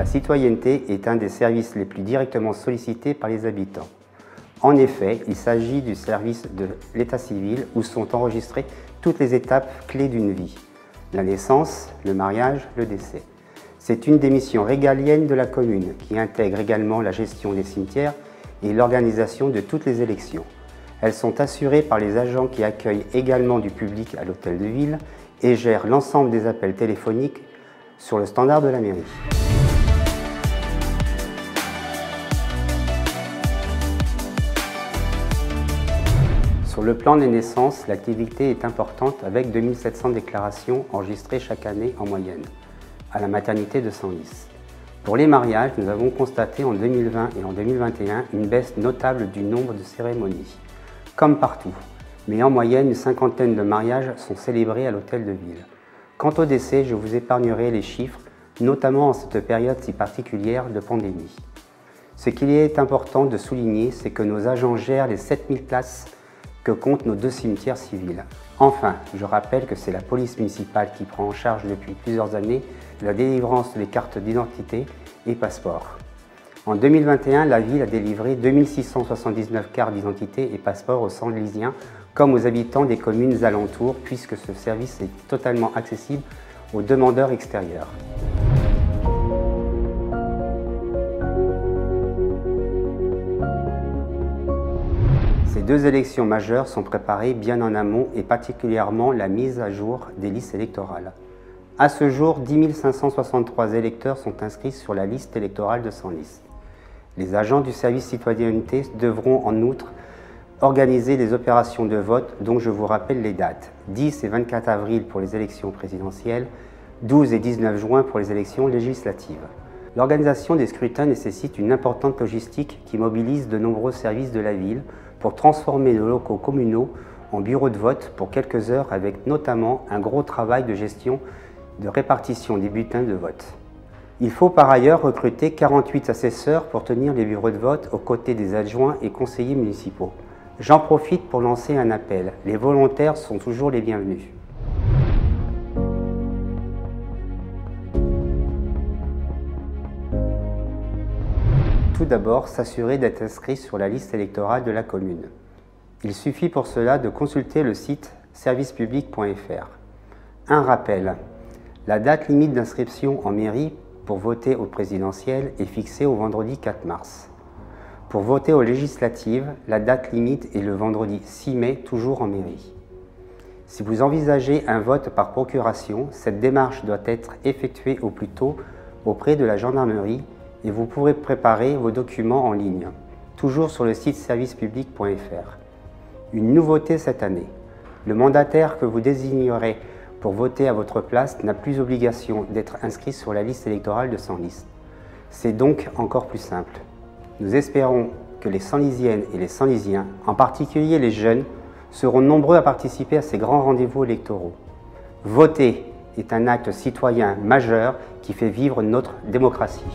citoyenneté est un des services les plus directement sollicités par les habitants. En effet, il s'agit du service de l'état civil où sont enregistrées toutes les étapes clés d'une vie. La naissance, le mariage, le décès. C'est une des missions régaliennes de la commune qui intègre également la gestion des cimetières et l'organisation de toutes les élections. Elles sont assurées par les agents qui accueillent également du public à l'hôtel de ville et gèrent l'ensemble des appels téléphoniques sur le standard de la mairie. Sur le plan des naissances, l'activité est importante avec 2700 déclarations enregistrées chaque année en moyenne à la maternité de Senlis. Pour les mariages, nous avons constaté en 2020 et en 2021 une baisse notable du nombre de cérémonies, comme partout, mais en moyenne une cinquantaine de mariages sont célébrés à l'hôtel de ville. Quant au décès, je vous épargnerai les chiffres, notamment en cette période si particulière de pandémie. Ce qu'il est important de souligner, c'est que nos agents gèrent les 7000 places que comptent nos 2 cimetières civils. Enfin, je rappelle que c'est la police municipale qui prend en charge depuis plusieurs années la délivrance des cartes d'identité et passeports. En 2021, la ville a délivré 2679 cartes d'identité et passeports aux Senlisiens comme aux habitants des communes alentours, puisque ce service est totalement accessible aux demandeurs extérieurs. Ces 2 élections majeures sont préparées bien en amont et particulièrement la mise à jour des listes électorales. À ce jour, 10 563 électeurs sont inscrits sur la liste électorale de Senlis. Les agents du service citoyenneté devront en outre organiser les opérations de vote dont je vous rappelle les dates. 10 et 24 avril pour les élections présidentielles, 12 et 19 juin pour les élections législatives. L'organisation des scrutins nécessite une importante logistique qui mobilise de nombreux services de la ville pour transformer nos locaux communaux en bureaux de vote pour quelques heures avec notamment un gros travail de gestion de répartition des bulletins de vote. Il faut par ailleurs recruter 48 assesseurs pour tenir les bureaux de vote aux côtés des adjoints et conseillers municipaux. J'en profite pour lancer un appel. Les volontaires sont toujours les bienvenus. Tout d'abord, s'assurer d'être inscrit sur la liste électorale de la commune. Il suffit pour cela de consulter le site servicepublic.fr. Un rappel, la date limite d'inscription en mairie pour voter au présidentiel est fixée au vendredi 4 mars. Pour voter aux législatives, la date limite est le vendredi 6 mai, toujours en mairie. Si vous envisagez un vote par procuration, cette démarche doit être effectuée au plus tôt auprès de la gendarmerie et vous pourrez préparer vos documents en ligne, toujours sur le site servicepublic.fr. Une nouveauté cette année, le mandataire que vous désignerez pour voter à votre place n'a plus obligation d'être inscrit sur la liste électorale de Senlis. C'est donc encore plus simple. Nous espérons que les Senlisiennes et les Senlisiens, en particulier les jeunes, seront nombreux à participer à ces grands rendez-vous électoraux. Voter est un acte citoyen majeur qui fait vivre notre démocratie.